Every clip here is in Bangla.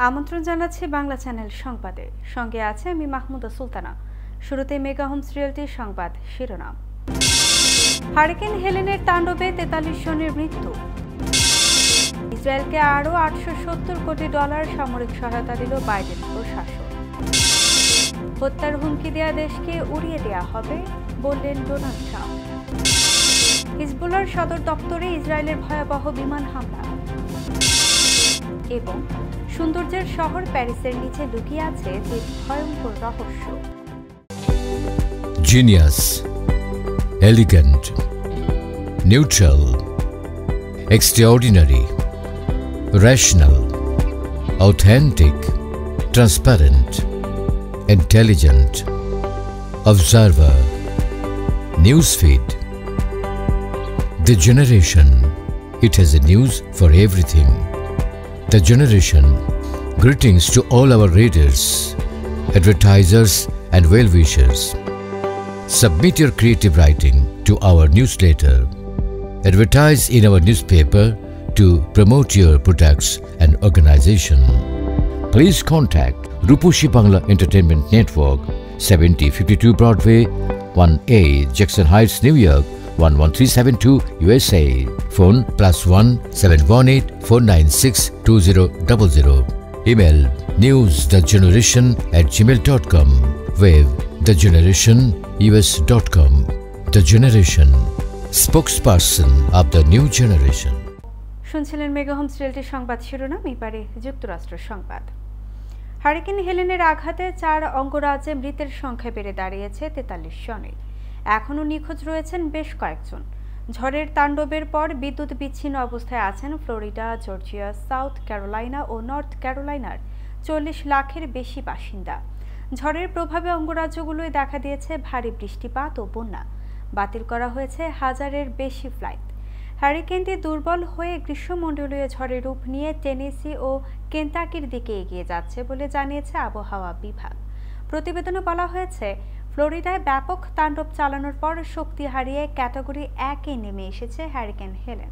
আমন্ত্রণ জানাচ্ছি বাংলা চ্যানেল সংবাদে। সঙ্গে আছে আমি মাহমুদা সুলতানা। শুরুতে মেগা হোমস রিয়েলটি সংবাদ শিরোনাম। হারিকেন হেলেনের তাণ্ডবে ৪৩ জনের মৃত্যু। ইসরায়েলকে আরও $৮৭০ কোটি সামরিক সহায়তা দিল বাইডেন প্রশাসন। হত্যার হুমকি দেয়া দেশকে উড়িয়ে দেয়া হবে বললেন ডোনাল্ড ট্রাম্প। হিজবুল্লাহর সদর দপ্তরে ইসরায়েলের ভয়াবহ বিমান হামলা। এবং সৌন্দর্যের শহর প্যারিসের নিচে লুকিয়ে আছে যে ভয়ঙ্কর রহস্য। Genius, elegant, neutral, extraordinary, rational, authentic, transparent, intelligent, observer, newsfeed. The Generation, it has a news for everything. The Generation, greetings to all our readers, advertisers and well-wishers. Submit your creative writing to our newsletter. Advertise in our newspaper to promote your products and organization. Please contact Ruposhi Bangla Entertainment Network, 7052 Broadway, 1A, Jackson Heights, New York, 11372 USA. Phone +1 718 496 2000. Email newsthegeneration@gmail.com. Web thegenerationus.com. The Generation, spokesperson of the new generation. শুনছিলেন মেগা হোমস রিয়েলটি সংবাদ শিরোনাম। এবারে যুক্তরাষ্ট্র সংবাদ। হারিকেন হেলেনের আঘাতে 4 অঙ্গরাজ্যে মৃতের সংখ্যা বেড়ে দাঁড়িয়েছে 43 জনে। এখনও নিখোঁজ রয়েছেন বেশ কয়েকজন। ঝড়ের তাণ্ডবের পর বিদ্যুৎ বিচ্ছিন্ন অবস্থায় আছেন ফ্লোরিডা, জর্জিয়া, সাউথ ক্যারোলাইনা ও নর্থ ক্যারোলাইনার 40 লাখের বেশি বাসিন্দা। ঝড়ের প্রভাবে অঙ্গরাজ্যগুলোয় দেখা দিয়েছে ভারী বৃষ্টিপাত ও বন্যা। বাতিল করা হয়েছে 1000-এর বেশি ফ্লাইট। হ্যারিকেনটি দুর্বল হয়ে গ্রীষ্মমণ্ডলীয় ঝড়ের রূপ নিয়ে টেনেসি ও কেন্টাকির দিকে এগিয়ে যাচ্ছে বলে জানিয়েছে আবহাওয়া বিভাগ। প্রতিবেদনে বলা হয়েছে, ফ্লোরিডায় ব্যাপক তাণ্ডব চালানোর পর শক্তি হারিয়ে ক্যাটাগরি 1-এ নেমে এসেছে হ্যারিকেন হেলেন।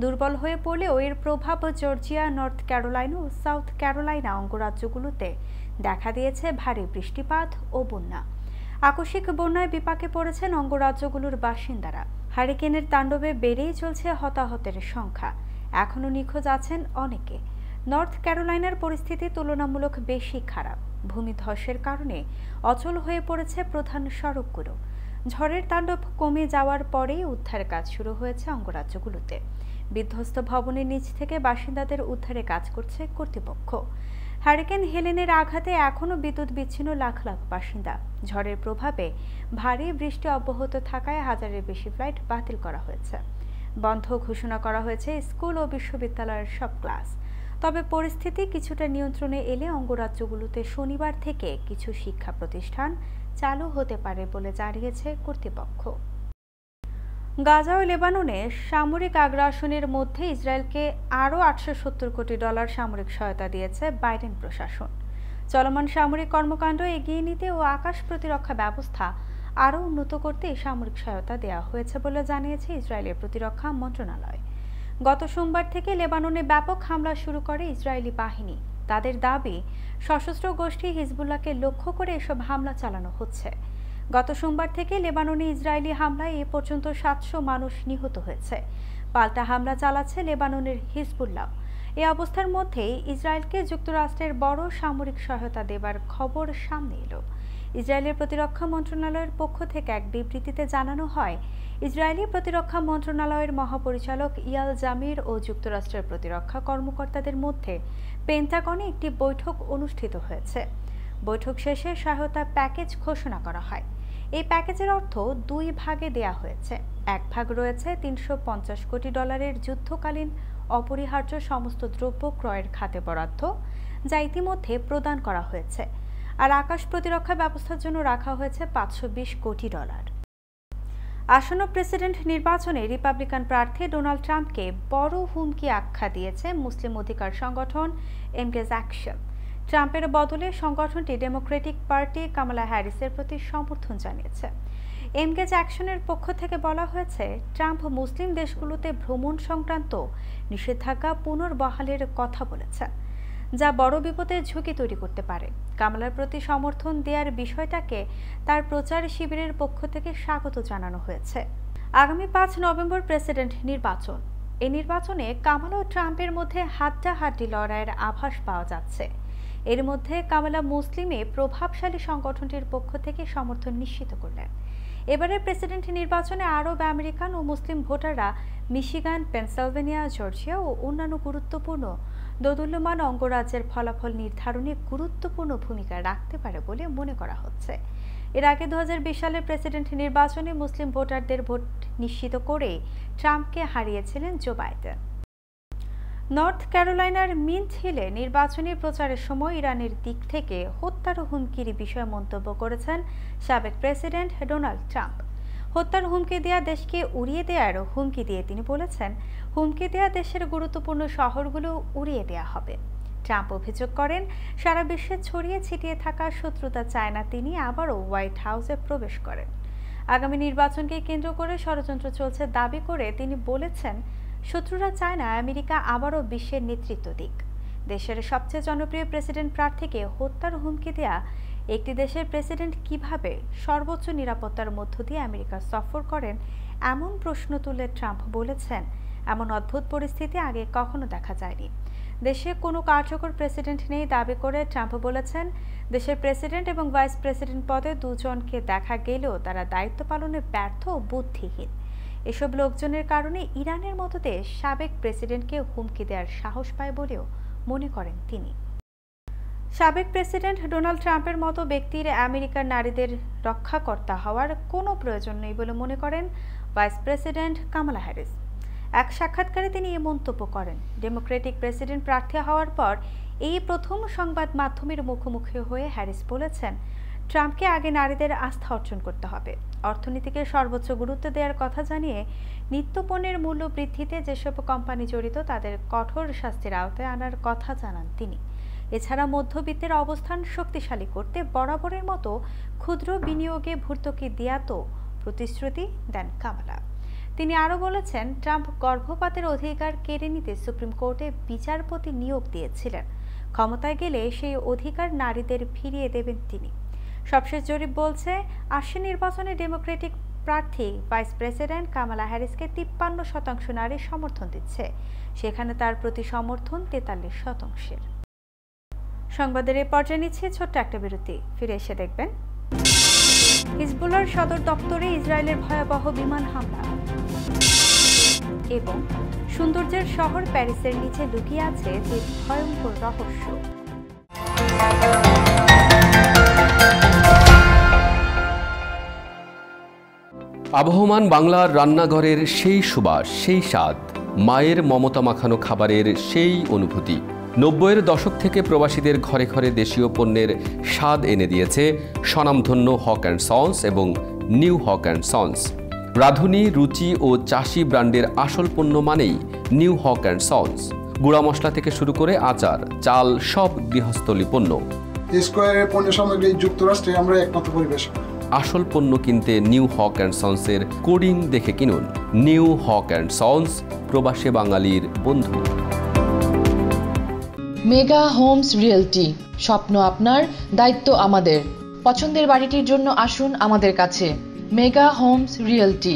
দুর্বল হয়ে পড়লেও এর প্রভাব জর্জিয়া, নর্থ ক্যারোলাইনা ও সাউথ ক্যারোলাইনা অঙ্গরাজ্যগুলোতে দেখা দিয়েছে ভারী বৃষ্টিপাত ও বন্যা। আকস্মিক বন্যায় বিপাকে পড়েছেন অঙ্গরাজ্যগুলোর বাসিন্দারা। হারিকেনের তাণ্ডবে বেড়েই চলছে হতাহতের সংখ্যা। এখনও নিখোঁজ আছেন অনেকে। নর্থ ক্যারোলাইনার পরিস্থিতি তুলনামূলক বেশি খারাপ। ভূমিধসের কারণে অচল হয়ে পড়েছে প্রধান সড়কগুলো। ঝড়ের তাণ্ডব কমে যাওয়ার পরেই উদ্ধার কাজ শুরু হয়েছে অঙ্গরাজ্যগুলোতে। বিধ্বস্ত ভবনের নিচ থেকে বাসিন্দাদের উদ্ধারে কাজ করছে কর্তৃপক্ষ। হারিকেন হেলেনের আঘাতে এখনও বিদ্যুৎ বিচ্ছিন্ন লাখ লাখ বাসিন্দা। ঝড়ের প্রভাবে ভারী বৃষ্টি অব্যাহত থাকায় 1000-এর বেশি ফ্লাইট বাতিল করা হয়েছে। বন্ধ ঘোষণা করা হয়েছে স্কুল ও বিশ্ববিদ্যালয়ের সব ক্লাস। তবে পরিস্থিতি কিছুটা নিয়ন্ত্রণে এলে অঙ্গরাজ্যগুলোতে শনিবার থেকে কিছু শিক্ষা প্রতিষ্ঠান চালু হতে পারে বলে জানিয়েছে কর্তৃপক্ষ। গাজা ও লেবাননে সামরিক আগ্রাসনের মধ্যে ইসরায়েলকে আরও $870 কোটি সামরিক সহায়তা দিয়েছে বাইডেন প্রশাসন। চলমান সামরিক কর্মকাণ্ড এগিয়ে নিতে ও আকাশ প্রতিরক্ষা ব্যবস্থা আরও উন্নত করতে সামরিক সহায়তা দেওয়া হয়েছে বলে জানিয়েছে ইসরায়েলের প্রতিরক্ষা মন্ত্রণালয়। গত সোমবার থেকে লেবাননে ব্যাপক হামলা শুরু করে ইসরায়েলি বাহিনী। তাদের দাবি, সশস্ত্র গোষ্ঠী হিজবুল্লাহকে লক্ষ্য করে এসব হামলা চালানো হচ্ছে। গত সোমবার থেকে লেবাননে ইসরায়েলি হামলায় এ পর্যন্ত 700 মানুষ নিহত হয়েছে। পাল্টা হামলা চালাচ্ছে লেবাননের হিজবুল্লাহ। এই অবস্থার মধ্যেই ইসরায়েলকে যুক্তরাষ্ট্রের বড় সামরিক সহায়তা দেবার খবর সামনে এলো। ইসরায়েলের প্রতিরক্ষা মন্ত্রণালয়ের পক্ষ থেকে এক বিবৃতিতে জানানো হয়, ইসরায়েলি প্রতিরক্ষা মন্ত্রণালয়ের মহাপরিচালক ইয়াল জামির ও যুক্তরাষ্ট্রের প্রতিরক্ষা কর্মকর্তাদের মধ্যে পেন্টাগনে একটি বৈঠক অনুষ্ঠিত হয়েছে। বৈঠক শেষে সহায়তা প্যাকেজ ঘোষণা করা হয়। এই প্যাকেজের অর্থ 2 ভাগে দেয়া হয়েছে। এক ভাগ রয়েছে $350 কোটি যুদ্ধকালীন অপরিহার্য সমস্ত দ্রব্য ক্রয়ের খাতে বরাদ্দ, যা ইতিমধ্যে প্রদান করা হয়েছে। আর আকাশ প্রতিরক্ষা ব্যবস্থার জন্য রাখা হয়েছে $520 কোটি। আসন্ন প্রেসিডেন্ট নির্বাচনে রিপাবলিকান প্রার্থী ডোনাল্ড ট্রাম্পকে বড় হুমকি আখ্যা দিয়েছে মুসলিম অধিকার সংগঠন এনগেজ অ্যাকশন। ট্রাম্পের বদলে সংগঠনটি ডেমোক্রেটিক পার্টি কামালা হ্যারিসের প্রতি সমর্থন জানিয়েছে। এনগেজ অ্যাকশনের পক্ষ থেকে বলা হয়েছে, ট্রাম্প মুসলিম দেশগুলোতে ভ্রমণ সংক্রান্ত নিষেধাজ্ঞা পুনর্বহালের কথা বলেছেন। যা বড় বিপদের ঝুঁকি তৈরি করতে পারে। কামালার প্রতি সমর্থন দেওয়ার বিষয়টাকে তার প্রচার শিবিরের পক্ষ থেকে স্বাগত জানানো হয়েছে। আগামী 5 নভেম্বর প্রেসিডেন্ট নির্বাচন। এই নির্বাচনে কামালা ও ট্রাম্পের মধ্যে হাড্ডাহাড্ডি লড়াইয়ের আভাস পাওয়া যাচ্ছে। এর মধ্যে কামালা মুসলিমে প্রভাবশালী সংগঠনটির পক্ষ থেকে সমর্থন নিশ্চিত করলেন। এবারের প্রেসিডেন্ট নির্বাচনে আরব আমেরিকান ও মুসলিম ভোটাররা মিশিগান, পেনসিলভেনিয়া, জর্জিয়া ও অন্যান্য গুরুত্বপূর্ণ দোদুল্যমান অঙ্গরাজ্যের ফলাফল নির্ধারণে গুরুত্বপূর্ণ ভূমিকা রাখতে পারে বলে মনে করা হচ্ছে। এর আগে 2020 সালের প্রেসিডেন্ট নির্বাচনে মুসলিম ভোটারদের ভোট নিশ্চিত করে ট্রাম্পকে হারিয়েছিলেন জো বাইডেন। নর্থ ক্যারোলাইনার মিন্ট হিলে নির্বাচনী প্রচারের সময় ইরানের দিক থেকে হত্যার হুমকির বিষয়ে মন্তব্য করেছেন সাবেক প্রেসিডেন্ট ডোনাল্ড ট্রাম্প। হত্যার হুমকি দেওয়া দেশকে উড়িয়ে দেওয়ার হুমকি দিয়ে তিনি বলেছেন, হুমকি দেওয়া দেশের গুরুত্বপূর্ণ শহরগুলো উড়িয়ে দেওয়া হবে। ট্রাম্প অভিযোগ করেন, সারা বিশ্বে ছড়িয়ে ছিটিয়ে থাকা শত্রুতা চায় না তিনি আবারও হোয়াইট হাউসে প্রবেশ করেন। আগামী নির্বাচনকে কেন্দ্র করে ষড়যন্ত্র চলছে দাবি করে তিনি বলেছেন, শত্রুরা চায় না আমেরিকা আবারও বিশ্বের নেতৃত্ব দিক। দেশের সবচেয়ে জনপ্রিয় প্রেসিডেন্ট প্রার্থীকে হত্যার হুমকি দেয়া একটি দেশের প্রেসিডেন্ট কিভাবে সর্বোচ্চ নিরাপত্তার মধ্য দিয়ে আমেরিকা সফর করেন এমন প্রশ্ন তুলে ট্রাম্প বলেছেন, এমন অদ্ভুত পরিস্থিতি আগে কখনো দেখা যায়নি। দেশে কোনো কার্যকর প্রেসিডেন্ট নেই দাবি করে ট্রাম্প বলেছেন, দেশের প্রেসিডেন্ট এবং ভাইস প্রেসিডেন্ট পদে দুজনকে দেখা গেলেও তারা দায়িত্ব পালনে ব্যর্থ ও বুদ্ধিহীন। এসব লোকজনের কারণে ইরানের মতো দেশ সাবেক প্রেসিডেন্টকে হুমকি দেওয়ার সাহস পায় বলেও মনে করেন তিনি। সাবেক প্রেসিডেন্ট ডোনাল্ড ট্রাম্পের মতো ব্যক্তির আমেরিকার নারীদের রক্ষাকর্তা হওয়ার কোনো প্রয়োজন নেই বলে মনে করেন ভাইস প্রেসিডেন্ট কামালা হ্যারিস। এক সাক্ষাৎকারে তিনি এ মন্তব্য করেন। ডেমোক্রেটিক প্রেসিডেন্ট প্রার্থী হওয়ার পর এই প্রথম সংবাদ মাধ্যমের মুখোমুখি হয়ে হ্যারিস বলেছেন, ট্রাম্পকে আগে নারীদের আস্থা অর্জন করতে হবে। অর্থনীতিকে সর্বোচ্চ গুরুত্ব দেওয়ার কথা জানিয়ে নিত্যপণ্যের মূল্য বৃদ্ধিতে যেসব কোম্পানি জড়িত তাদের কঠোর শাস্তির আওতায় আনার কথা জানান তিনি। এছাড়া মধ্যবিত্তের অবস্থান শক্তিশালী করতে বরাবরের মতো ক্ষুদ্র বিনিয়োগে ভর্তুকি দেওয়ারও প্রতিশ্রুতি দেন কামালা। তিনি আরও বলেছেন, ট্রাম্প গর্ভপাতের অধিকার কেড়ে নিতে সুপ্রিম কোর্টে বিচারপতি নিয়োগ দিয়েছিলেন। ক্ষমতায় গেলে সেই অধিকার নারীদের ফিরিয়ে দেবেন তিনি। সবশেষ জরিপ বলছে, আসন্ন নির্বাচনে ডেমোক্রেটিক প্রার্থী ভাইস প্রেসিডেন্ট কামালা হ্যারিসকে 53% নারী সমর্থন দিচ্ছে। সেখানে তার প্রতি সমর্থন 43%। সংবাদের এই পর্যায়ে নিচ্ছে ছোট্ট একটা বিরতি, ফিরে এসে দেখবেন হিজবুল্লাহর সদর দপ্তরে ইসরায়েলের ভয়াবহ বিমান হামলা এবং সৌন্দর্যের শহর প্যারিসের নিচে লুকিয়ে আছে যে ভয়ঙ্কর রহস্য। আবহমান বাংলার রান্নাঘরের সেই সুবাস, সেই স্বাদ, মায়ের মমতা মাখানো খাবারের সেই অনুভূতি 90-এর দশক থেকে প্রবাসীদের ঘরে ঘরে দেশীয় পণ্যের স্বাদ এনে দিয়েছে স্বনামধন্য হক অ্যান্ড সন্স এবং নিউ হক অ্যান্ড সন্স। রাঁধুনি, রুচি ও চাষি ব্র্যান্ডের আসল পণ্য মানেই নিউ হক অ্যান্ড সন্স। গুঁড়া মশলা থেকে শুরু করে আচার, চাল, সব গৃহস্থলী পণ্য। স্কয়ারের পণ্য সামগ্রী যুক্তরাষ্ট্রে আমরা একমাত্র পরিবেশক। আসল পণ্য কিনতে নিউ হক অ্যান্ড সন্সের কোডিং দেখে কিনুন। নিউ হক অ্যান্ড সন্স, প্রবাসী বাঙালির বন্ধু। মেগা হোমস রিয়েলটি, স্বপ্ন আপনার, দায়িত্ব আমাদের। পছন্দের বাড়িটির জন্য আসুন আমাদের কাছে। Mega Homes Realty,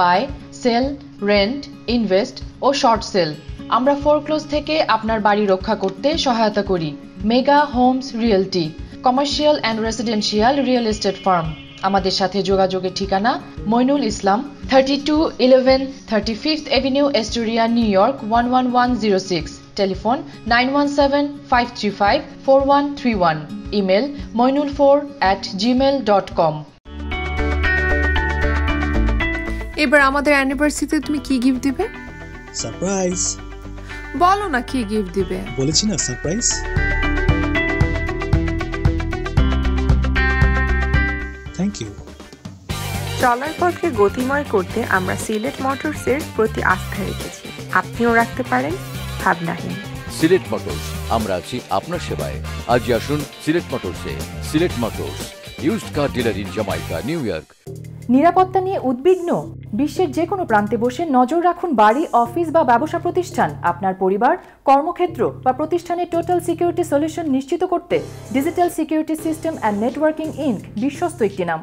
buy, sell, rent, invest ও শর্ট সেল। আমরা ফোরক্লোজ থেকে আপনার বাড়ি রক্ষা করতে সহায়তা করি। Mega Homes Realty, commercial and residential real estate firm. আমাদের সাথে যোগাযোগের ঠিকানা Moinul Islam, 3211 35th Avenue, Astoria, New York 11106। Telephone 9175354131। Email moinul4@gmail.com। এবার আমাদের অ্যানিভার্সারিতে তুমি কি গিফট দিবে? সারপ্রাইজ। বলো না কি গিফট দিবে। বলেছি না সারপ্রাইজ। Thank you. চলার পথকে গতিময় করতে আমরা সিলেট মোটরসের প্রতি আস্থা রেখেছি। আপনিও রাখতে পারেন ভাবনাহীন। সিলেট মোটরস, আমরা আছি আপনার সেবায়। আজই আসুন সিলেট মোটরসে। Sylhet motors, used car dealer in Jamaica, New York. নিরাপত্তা নিয়ে উদ্বিগ্ন? বিশ্বের যে কোনো প্রান্তে বসে নজর রাখুন বাড়ি, অফিস বা ব্যবসা প্রতিষ্ঠান। আপনার পরিবার, কর্মক্ষেত্র বা প্রতিষ্ঠানের টোটাল সিকিউরিটি সলিউশন নিশ্চিত করতে digital security system and networking inc বিশ্বস্ত একটি নাম।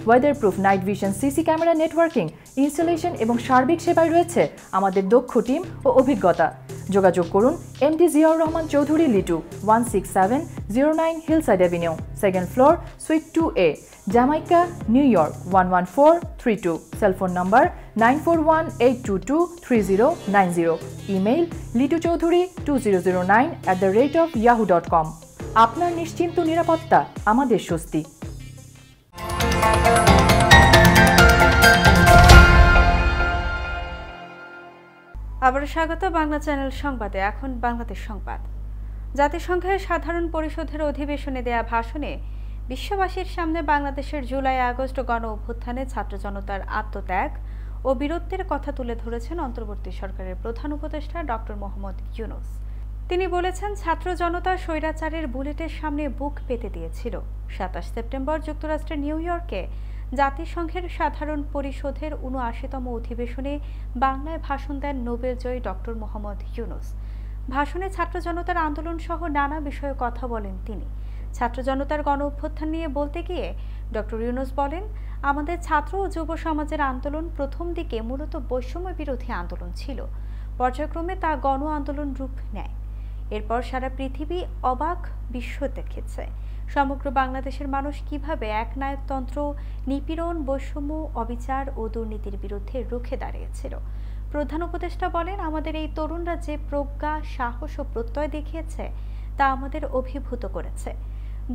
Weatherproof night vision, CC camera, networking, installation এবং সার্বিক সেবায় রয়েছে আমাদের দক্ষ টিম ও অভিজ্ঞতা। যোগাযোগ করুন MD Ziaur Rahman Chowdhury Litu, 16709 hillside avenue, second floor, sweet 2A, Jamaica, New York 11432। Cellphone number 9418223090। Email lituchaudhuri2009@yahoo.com। আপনার নিশ্চিন্ত নিরাপত্তা আমাদের স্বস্তি। আবারও স্বাগত বাংলা চ্যানেল সংবাদে। এখন বাংলাদেশ সংবাদ। জাতিসংঘের সাধারণ পরিষদের অধিবেশনে দেয়া ভাষণে বিশ্ববাসীর সামনে বাংলাদেশের জুলাই আগস্ট গণ অভ্যুত্থানে ছাত্র জনতার আত্মত্যাগ ও বীরত্বের কথা তুলে ধরেছেন অন্তর্বর্তী সরকারের প্রধান উপদেষ্টা ডক্টর মোহাম্মদ ইউনূস। তিনি বলেছেন, ছাত্র জনতা স্বৈরাচারের বুলেটের সামনে বুক পেতে দিয়েছিল। 27 সেপ্টেম্বর যুক্তরাষ্ট্রের নিউ ইয়র্কে জাতিসংঘের সাধারণ পরিষদের ৭৯তম অধিবেশনে বাংলায় ভাষণ দেন নোবেলজয়ী ডক্টর মোহাম্মদ ইউনূস। ভাষণে ছাত্র জনতার আন্দোলন সহ নানা বিষয়ে কথা বলেন তিনি। ছাত্র জনতার গণ অভ্যুত্থান নিয়ে বলতে গিয়ে ডক্টর ইউনূস বলেন, আমাদের ছাত্র ও যুব সমাজের আন্দোলন প্রথম দিকে মূলত বৈষম্য বিরোধী আন্দোলন ছিল। পর্যায়ক্রমে তা গণ আন্দোলন রূপ নেয়। এরপর সারা পৃথিবী অবাক বিশ্ব দেখেছে সমগ্র বাংলাদেশের মানুষ কিভাবে একনায়কতন্ত্র, নিপীড়ন, বৈষম্য, অবিচার ও দুর্নীতির বিরুদ্ধে রুখে দাঁড়িয়েছিল। প্রধান উপদেষ্টা বলেন, আমাদের এই তরুণরা যে প্রজ্ঞা, সাহস ও প্রত্যয় দেখিয়েছে তা আমাদের অভিভূত করেছে।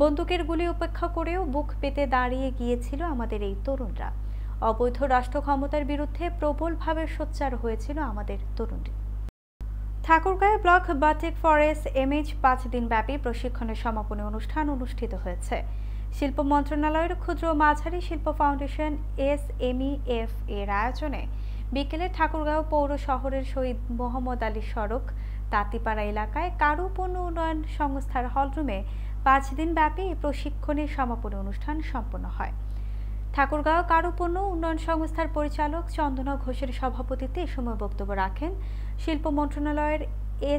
বন্দুকের গুলি উপেক্ষা করেও বুক পেতে দাঁড়িয়ে গিয়েছিল আমাদের এই তরুণরা। অবৈধ রাষ্ট্র ক্ষমতার বিরুদ্ধে প্রবলভাবে সোচ্চার হয়েছিল আমাদের তরুণরা। Thakurgaon block batik forest MH 5 দিনব্যাপী প্রশিক্ষণের সমাপনী অনুষ্ঠান অনুষ্ঠিত হয়েছে। শিল্প মন্ত্রণালয়ের ক্ষুদ্র ও মাঝারি শিল্প ফাউন্ডেশন SMEF এর আয়োজনে বিকেলে ঠাকুরগাঁও পৌর শহরের শহীদ মোহাম্মদ আলী সড়ক তাঁতিপাড়া এলাকায় কারু পণ্য উন্নয়ন সংস্থার হলরুমে 5 দিনব্যাপী প্রশিক্ষণের সমাপনী অনুষ্ঠান সম্পন্ন হয়। ঠাকুরগাঁও কারু পণ্য উন্নয়ন সংস্থার পরিচালক চন্দনা ঘোষের সভাপতিত্বে এ সময় বক্তব্য রাখেন শিল্প মন্ত্রণালয়ের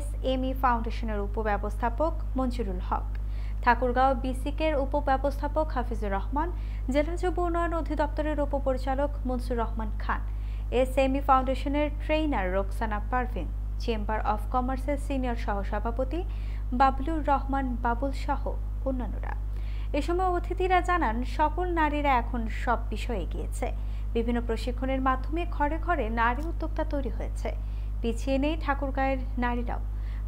SME ফাউন্ডেশনের উপব্যবস্থাপক মঞ্জুরুল হক, ঠাকুরগাঁও বিসিকের উপব্যবস্থাপক হাফিজুর রহমান, জেলা যুব উন্নয়ন অধিদপ্তরের উপপরিচালক মনসুর রহমান খান, SME ফাউন্ডেশনের trainer Roksana Parvin, chamber of কমার্সের সিনিয়র সহসভাপতি বাবলুর রহমান বাবুল সহ অন্যান্যরা। এ সময় অতিথিরা জানান, সকল নারীরা এখন সব বিষয়ে এগিয়েছে। বিভিন্ন প্রশিক্ষণের মাধ্যমে ঘরে ঘরে নারী উদ্যোক্তা তৈরি হয়েছে। পিছিয়ে নেই ঠাকুরগাঁয়ের নারীরাও।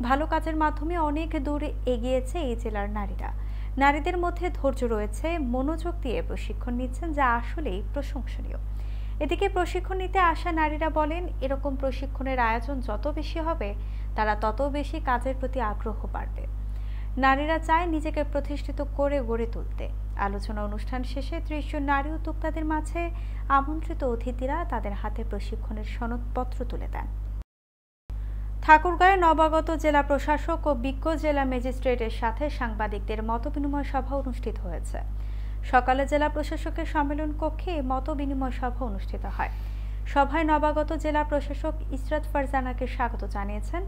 ভালো কাজের মাধ্যমে অনেক দূর এগিয়েছে এই জেলার নারীরা। নারীদের মধ্যে ধৈর্য রয়েছে, মনোযোগ দিয়ে প্রশিক্ষণ নিচ্ছেন, যা আসলেই প্রশংসনীয়। এদিকে প্রশিক্ষণ নিতে আসা নারীরা বলেন, এরকম প্রশিক্ষণের আয়োজন যত বেশি হবে তারা তত বেশি কাজের প্রতি আগ্রহ বাড়বে। নারীরা চায় নিজেকে প্রতিষ্ঠিত করে গড়ে তুলতে। আলোচনা অনুষ্ঠান শেষে 30 জন নারী উদ্যোক্তাদের মাঝে আমন্ত্রিত অতিথিরা তাদের হাতে প্রশিক্ষণের সনদপত্র তুলে দেন। ঠাকুরগাঁয়ে নবাগত জেলা প্রশাসক ও বিজ্ঞ জেলা ম্যাজিস্ট্রেটের সাথে সাংবাদিকদের মতবিনিময় সভা অনুষ্ঠিত হয়েছে। সকালে জেলা প্রশাসকের সম্মেলন কক্ষে মতবিনিময় সভা অনুষ্ঠিত হয়। সভায় নবাগত জেলা প্রশাসক ইসরাত ফারজানাকে স্বাগত জানিয়েছেন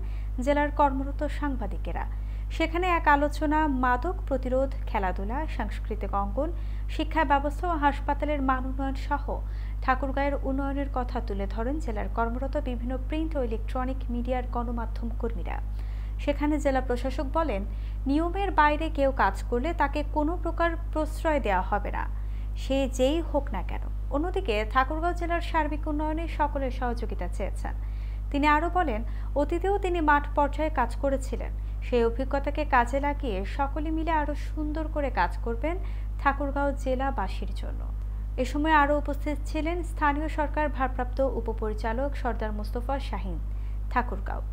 জেলার কর্মরত সাংবাদিকেরা। সেখানে এক আলোচনা মাদক প্রতিরোধ, খেলাধুলা, সাংস্কৃতিক অঙ্গন, শিক্ষা ব্যবস্থা ও হাসপাতালের মান উন্নয়ন সহ ঠাকুরগাঁয়ের উন্নয়নের কথা তুলে ধরেন জেলার কর্মরত বিভিন্ন প্রিন্ট ও ইলেকট্রনিক মিডিয়ার গণমাধ্যম কর্মীরা। সেখানে জেলা প্রশাসক বলেন, নিয়মের বাইরে কেউ কাজ করলে তাকে কোনো প্রকার প্রশ্রয় দেওয়া হবে না, সে যেই হোক না কেন। অন্যদিকে ঠাকুরগাঁও জেলার সার্বিক উন্নয়নে সকলের সহযোগিতা চেয়েছেন। তিনি আরও বলেন, অতীতেও তিনি মাঠ পর্যায়ে কাজ করেছিলেন। সেই অভিজ্ঞতাকে কাজে লাগিয়ে সকলে মিলে আরও সুন্দর করে কাজ করবেন ঠাকুরগাঁও জেলাবাসীর জন্য। এ সময় আরও উপস্থিত ছিলেন স্থানীয় সরকার ভারপ্রাপ্ত উপপরিচালক সর্দার মোস্তফা শাহিন ঠাকুরগাঁও,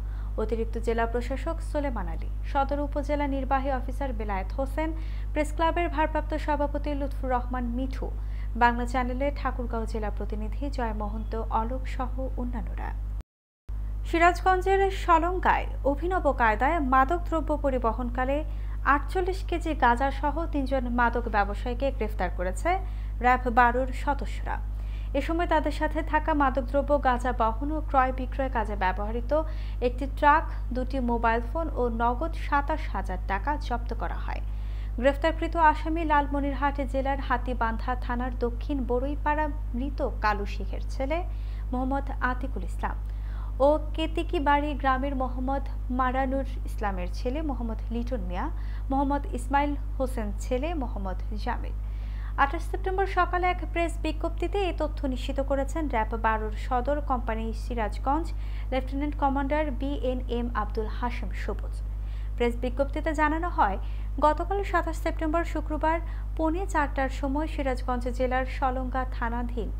অতিরিক্ত জেলা প্রশাসক সোলেমান আলী, সদর উপজেলা নির্বাহী অফিসার বেলায়েত হোসেন, প্রেস ক্লাবের ভারপ্রাপ্ত সভাপতি লুৎফুর রহমান মিঠু, বাংলা চ্যানেলে ঠাকুরগাঁও জেলা প্রতিনিধি জয় মহন্ত, অলোক সহ অন্যান্যরা। সিরাজগঞ্জের সলঙ্গায় অভিনব কায়দায় মাদকদ্রব্য পরিবহনকালে 48 কেজি গাঁজা সহ 3 জন মাদক ব্যবসায়ীকে গ্রেফতার করেছে র্যাব 12-র সদস্যরা। এ সময় তাদের সাথে থাকা মাদকদ্রব্য, গাঁজা বহন ও ক্রয় বিক্রয় কাজে ব্যবহৃত একটি ট্রাক, 2টি মোবাইল ফোন ও নগদ 27,000 টাকা জব্দ করা হয়। গ্রেফতারকৃত আসামি লালমনিরহাট জেলার হাতীবান্ধা থানার দক্ষিণ বড়ইপাড়া মৃত কালু শেখের ছেলে মোহাম্মদ আতিকুল ইসলাম ও কেতিকিবাড়ি গ্রামের মোহাম্মদ মারানুর ইসলামের ছেলে মোহাম্মদ লিটন মিয়া, মোহাম্মদ ইসমাইল হোসেন ছেলে মোহাম্মদ জামিল। 28 সেপ্টেম্বর সকালে এক প্রেস বিজ্ঞপ্তিতে এই তথ্য নিশ্চিত করেছেন র্যাব 12 সদর company Sirajganj lieutenant commander BNM Abdul Hashem সবুজ। প্রেস বিজ্ঞপ্তিতে জানানো হয়, গতকাল 27 সেপ্টেম্বর শুক্রবার পৌনে 4টার সময় সিরাজগঞ্জ জেলার সলঙ্গা থানাধীন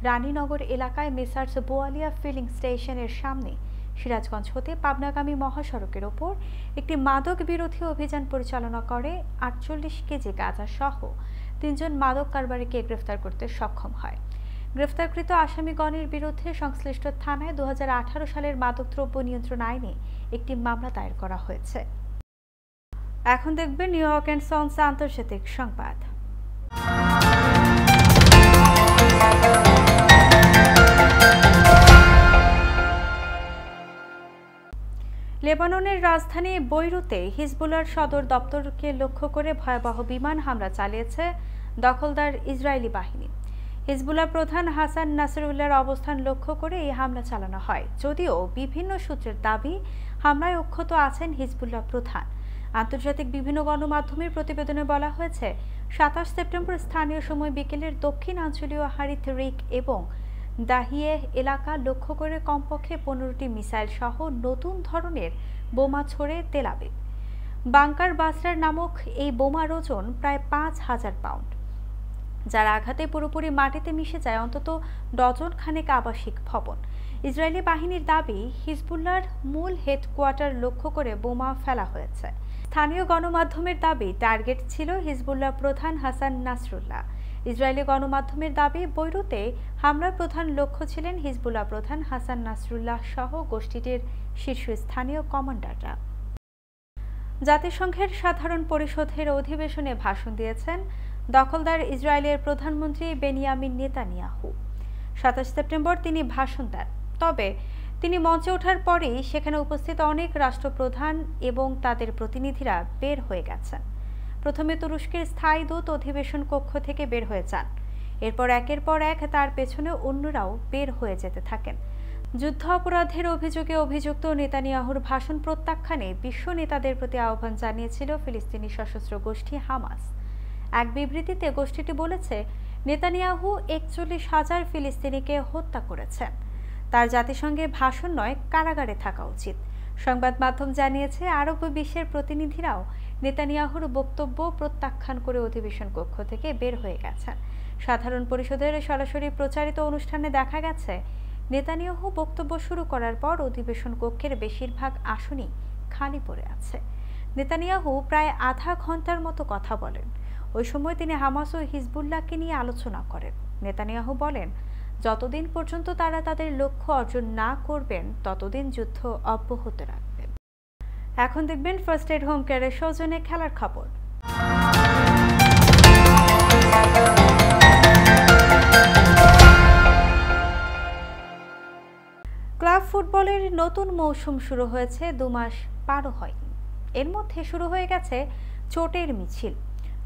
রানীনগর এলাকায় মেসার্স বোয়ালিয়া ফিলিং স্টেশনের সামনে সিরাজগঞ্জ হতে পাবনাগামী মহাসড়কের ওপর একটি মাদক বিরোধী অভিযান পরিচালনা করে 48 কেজি গাঁজা সহ 3 জন মাদক কারবারিকে গ্রেফতার করতে সক্ষম হয়। গ্রেফতারকৃত আসামিগণের বিরুদ্ধে সংশ্লিষ্ট থানায় 2018 সালের মাদকদ্রব্য নিয়ন্ত্রণ আইনে একটি মামলা দায়ের করা হয়েছে। এখন দেখবেন নিউ ইয়র্ক এন্ড সন্স আন্তর্জাতিক সংবাদ। লেবাননের রাজধানী বৈরুতে হিজবুল্লাহর সদর দপ্তরকে লক্ষ্য করে ভয়াবহ বিমান হামলা চালিয়েছে দখলদার ইসরায়েলি বাহিনী। হিজবুল্লাহ প্রধান হাসান নাসরুল্লাহর অবস্থান লক্ষ্য করে এই হামলা চালানো হয়, যদিও বিভিন্ন সূত্রের দাবি হামলায় অক্ষত আছেন হিজবুল্লাহ প্রধান। আন্তর্জাতিক বিভিন্ন গণমাধ্যমের প্রতিবেদনে বলা হয়েছে, 27 সেপ্টেম্বর স্থানীয় সময় বিকেলের দক্ষিণাঞ্চলীয় হারিথ রিক এবং দাহিয়ে এলাকা লক্ষ্য করে কমপক্ষে 15টি মিসাইল সহ নতুন ধরনের বোমা ছোড়ে তেল আবিব। বাংকার বাসরার নামক এই বোমার ওজন প্রায় 5,000 পাউন্ড, যার আঘাতে পুরোপুরি মাটিতে মিশে যায় অন্তত ডজন খানেক আবাসিক ভবন। ইসরায়েলি বাহিনীর দাবি, হিজবুল্লাহর মূল হেডকোয়ার্টার লক্ষ্য করে বোমা ফেলা হয়েছে। স্থানীয় গণমাধ্যমের দাবি, টার্গেট ছিল হিজবুল্লাহ প্রধান হাসান নাসরুল্লাহ। ইসরায়েলি গণমাধ্যমের দাবি, বৈরুতে হামলার প্রধান লক্ষ্য ছিলেন হিজবুল্লাহ প্রধান হাসান নাসরুল্লাহ সহ গোষ্ঠীটির শীর্ষস্থানীয় কমান্ডাররা। জাতিসংঘের সাধারণ পরিষদের অধিবেশনে ভাষণ দিয়েছেন দখলদার ইসরায়েলের প্রধানমন্ত্রী বেনিয়ামিন নেতানিয়াহু। 27 সেপ্টেম্বর তিনি ভাষণ দেন, তবে তিনি মঞ্চে ওঠার পরেই সেখানে উপস্থিত অনেক রাষ্ট্রপ্রধান এবং তাদের প্রতিনিধিরা বের হয়ে গেছেন। প্রথমে তুরস্কের স্থায়ী দূত অধিবেশন কক্ষ থেকে বের হয়ে যান, এরপর একের পর এক তার পেছনে অন্যরাও বের হয়ে যেতে থাকেন। যুদ্ধ অপরাধের অভিযোগে অভিযুক্ত নেতানিয়াহুর ভাষণ প্রত্যাখ্যানে বিশ্ব নেতাদের প্রতি আহ্বান জানিয়েছিল ফিলিস্তিনি সশস্ত্র গোষ্ঠী হামাস। এক বিবৃতিতে গোষ্ঠীটি বলেছে, নেতানিয়াহু 41,000 ফিলিস্তিনিকে হত্যা করেছেন। তার জাতিসংঘে ভাষণ নয়, কারাগারে থাকা উচিত। সংবাদ মাধ্যম জানিয়েছে, আরব বিশ্বের প্রতিনিধিরাও নেতানিয়াহুর বক্তব্য প্রত্যাখ্যান করে অধিবেশন কক্ষ থেকে বের হয়ে গেছেন। সাধারণ পরিষদের সরাসরি প্রচারিত অনুষ্ঠানে দেখা গেছে, নেতানিয়াহু বক্তব্য শুরু করার পর অধিবেশন কক্ষের বেশিরভাগ আসনই খালি পড়ে আছে। নেতানিয়াহু প্রায় আধা ঘন্টার মতো কথা বলেন। ওই সময় তিনি হামাস ও হিজবুল্লাহকে নিয়ে আলোচনা করেন। নেতানিয়াহু বলেন, যতদিন পর্যন্ত তারা তাদের লক্ষ্য অর্জন না করবেন ততদিন যুদ্ধ অব্যাহত রাখবেন। এখন দেখবেন ফার্স্ট এড হোম কেয়ারের সৌজন্যে খেলার খবর। ক্লাব ফুটবলের নতুন মৌসুম শুরু হয়েছে, 2 মাস পারও হয়নি। এর মধ্যে শুরু হয়ে গেছে চোটের মিছিল।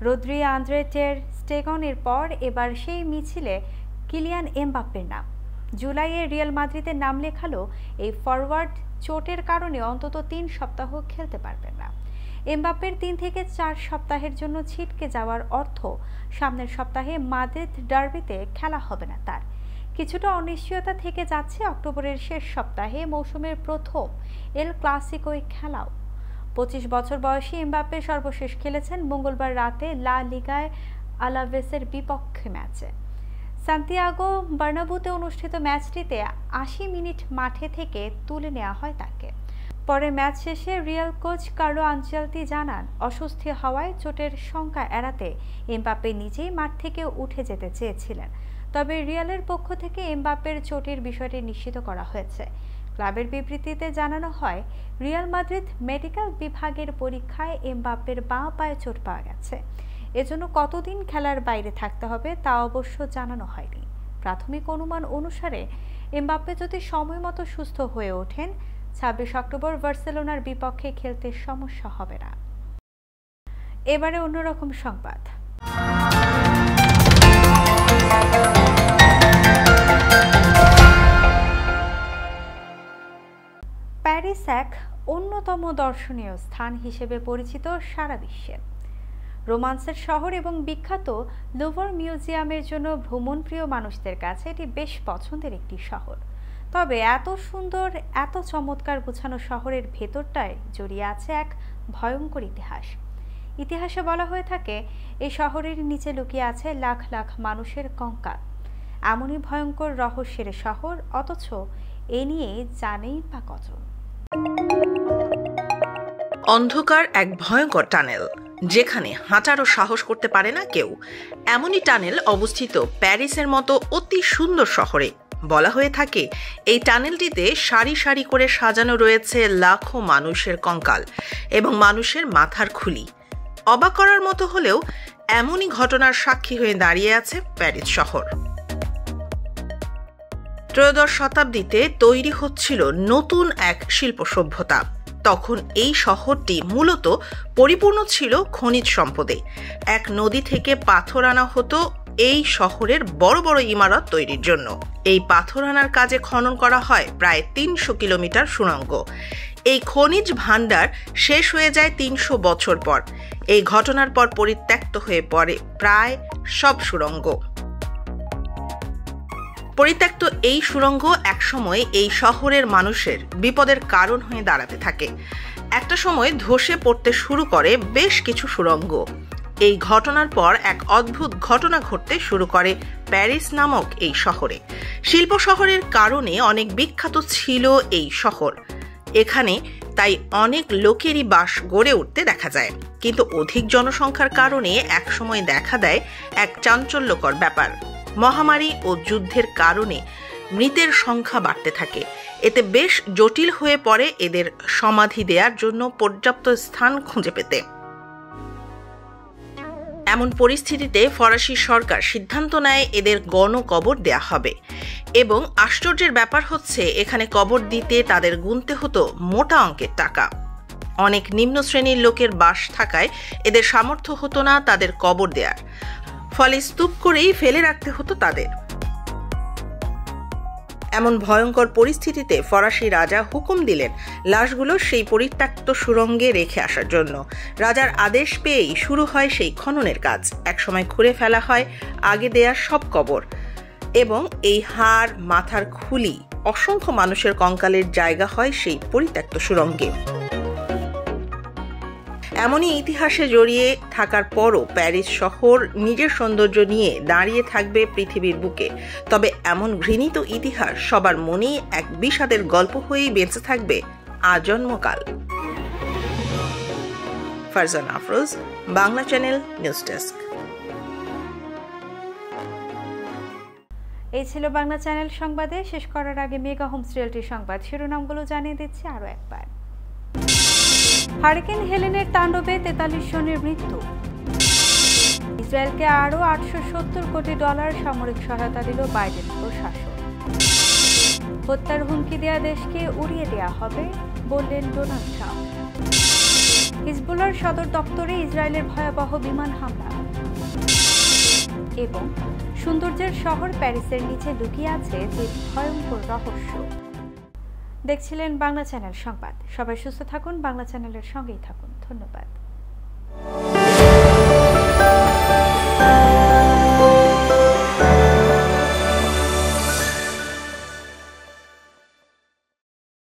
রদ্রি, আন্দ্রে টের স্টেগনের পর এবার সেই মিছিলে কিলিয়ান এমবাপ্পের নাম। জুলাইয়ে রিয়াল মাদ্রিদের নাম লেখালো এই ফরওয়ার্ড চোটের কারণে অন্তত 3 সপ্তাহ খেলতে পারবেন না। এমবাপ্পের 3 থেকে 4 সপ্তাহের জন্য ছিটকে যাওয়ার অর্থ সামনের সপ্তাহে মাদ্রিদ ডার্বিতে খেলা হবে না তার। কিছুটা অনিশ্চয়তা থেকে যাচ্ছে অক্টোবরের শেষ সপ্তাহে মৌসুমের প্রথম এল ক্লাসিকোয় খেলাও। 25 বছর বয়সী এমবাপ্পে সর্বশেষ খেলেছেন মঙ্গলবার রাতে লা লিগায় আলাভেসের বিপক্ষে ম্যাচে। সান্তিয়াগো বার্নাবুতে অনুষ্ঠিত ম্যাচটিতে 80 মিনিট মাঠে থেকে তুলে নেওয়া হয় তাকে। পরে ম্যাচ শেষে রিয়াল কোচ কার্লো আনচেলতি জানান, অস্বস্তি হওয়ায় চোটের শঙ্কা এড়াতে এমবাপ্পে নিজেই মাঠ থেকে উঠে যেতে চেয়েছিলেন। তবে রিয়ালের পক্ষ থেকে এমবাপ্পের চোটের বিষয়টি নিশ্চিত করা হয়েছে। ক্লাবের বিবৃতিতে জানানো হয়, রিয়াল মাদ্রিদ মেডিকেল বিভাগের পরীক্ষায় এমবাপ্পের বাঁ পায়ে চোট পাওয়া গেছে। এজন্য কতদিন খেলার বাইরে থাকতে হবে তা অবশ্য জানানো হয়নি। প্রাথমিক অনুমান অনুসারে এমবাপ্পে যদি সময়মতো সুস্থ হয়ে ওঠেন 26 অক্টোবর বার্সেলোনার বিপক্ষে খেলতে সমস্যা হবে না। এবারে অন্যরকম সংবাদ। প্যারিস এক অন্যতম দর্শনীয় স্থান হিসেবে পরিচিত সারা বিশ্বে। রোমান্সের শহর এবং বিখ্যাত লুভর মিউজিয়ামের জন্য ভ্রমণপ্রিয় মানুষদের কাছে এটি বেশ পছন্দের একটি শহর। তবে এত সুন্দর, এত চমৎকার গুছানো শহরের ভেতরটায় জড়িয়ে আছে এক ভয়ঙ্কর ইতিহাস। ইতিহাসে বলা হয়ে থাকে এই শহরের নিচে লুকিয়ে আছে লাখ লাখ মানুষের কঙ্কাল। এমনই ভয়ঙ্কর রহস্যের শহর, অথচ এ নিয়ে জানেই বা কজন। অন্ধকার এক ভয়ঙ্কর টানেল, যেখানে হাঁটারও সাহস করতে পারে না কেউ। এমনই টানেল অবস্থিত প্যারিসের মতো অতি সুন্দর শহরে। বলা হয়ে থাকে এই টানেলটিতে সারি সারি করে সাজানো রয়েছে লাখো মানুষের কঙ্কাল এবং মানুষের মাথার খুলি। অবাক করার মতো হলেও এমনই ঘটনার সাক্ষী হয়ে দাঁড়িয়ে আছে প্যারিস শহর। ত্রয়োদশ শতাব্দীতে তৈরি হচ্ছিল নতুন এক শিল্প সভ্যতা। তখন এই শহরটি মূলত পরিপূর্ণ ছিল খনিজ সম্পদে। এক নদী থেকে পাথর আনা হতো এই শহরের বড় বড় ইমারত তৈরির জন্য। এই পাথর আনার কাজে খনন করা হয় প্রায় 300 কিলোমিটার সুড়ঙ্গ। এই খনিজ ভাণ্ডার শেষ হয়ে যায় 300 বছর পর। এই ঘটনার পর পরিত্যক্ত হয়ে পড়ে প্রায় সব সুড়ঙ্গ। পরিত্যক্ত এই সুড়ঙ্গ একসময় এই শহরের মানুষের বিপদের কারণ হয়ে দাঁড়াতে থাকে। একটা সময় ধসে পড়তে শুরু করে বেশ কিছু সুড়ঙ্গ। এই ঘটনার পর এক অদ্ভুত ঘটনা ঘটতে শুরু করে প্যারিস নামক এই শহরে। শিল্প শহরের কারণে অনেক বিখ্যাত ছিল এই শহর। এখানে তাই অনেক লোকেরই বাস গড়ে উঠতে দেখা যায়। কিন্তু অধিক জনসংখ্যার কারণে একসময় দেখা দেয় এক চাঞ্চল্যকর ব্যাপার। মহামারী ও যুদ্ধের কারণে মৃতের সংখ্যা বাড়তে থাকে। এতে বেশ জটিল হয়ে পড়ে এদের সমাধি দেওয়ার জন্য পর্যাপ্ত স্থান খুঁজে পেতে। এমন পরিস্থিতিতে ফরাসি সরকার সিদ্ধান্ত নেয় এদের গণকবর দেয়া হবে। এবং আশ্চর্যের ব্যাপার হচ্ছে, এখানে কবর দিতে তাদের গুনতে হতো মোটা অঙ্কের টাকা। অনেক নিম্ন শ্রেণীর লোকের বাস থাকায় এদের সামর্থ্য হতো না তাদের কবর দেওয়ার, ফলে স্তূপ করেই ফেলে রাখতে হতো তাদের। এমন ভয়ঙ্কর পরিস্থিতিতে ফরাসি রাজা হুকুম দিলেন লাশগুলো সেই পরিত্যক্ত সুড়ঙ্গে রেখে আসার জন্য। রাজার আদেশ পেয়েই শুরু হয় সেই খননের কাজ। একসময় খুঁড়ে ফেলা হয় আগে দেয়া সব কবর এবং এই হাড়, মাথার খুলি, অসংখ্য মানুষের কঙ্কালের জায়গা হয় সেই পরিত্যক্ত সুড়ঙ্গে। এমনই ইতিহাসে জড়িয়ে থাকার পরও প্যারিস শহর নিজের সৌন্দর্য নিয়ে দাঁড়িয়ে থাকবে পৃথিবীর বুকে। তবে এমন ঘৃণিত ইতিহাস সবার মনেই এক বিষাদের গল্প হয়েই বেঁচে থাকবে আজন্মকাল। Farzana Afroz, Bangla channel, news desk. এই ছিল বাংলা চ্যানেল সংবাদে। শেষ করার আগে মেগা হোমস রিয়েলটির সংবাদ শিরোনামগুলো জানিয়ে দিচ্ছি আরও একবার। হারিকেন হেলেনের তাণ্ডবে 43 জনের মৃত্যু। ইসরায়েলকে আরও $870 কোটি সামরিক সহায়তা দিল বাইডেন প্রশাসন। হত্যার হুমকি দেয়া দেশকে উড়িয়ে দেয়া হবে বললেন ডোনাল্ড ট্রাম্প। হিজবুল্লাহর সদর দপ্তরে ইসরায়েলের ভয়াবহ বিমান হামলা। এবং সৌন্দর্যের শহর প্যারিসের নিচে লুকিয়ে আছে যে ভয়ঙ্কর রহস্য। দেখছিলেন বাংলা চ্যানেল সংবাদ। সবাই সুস্থ থাকুন, বাংলা চ্যানেলের সঙ্গেই থাকুন। ধন্যবাদ।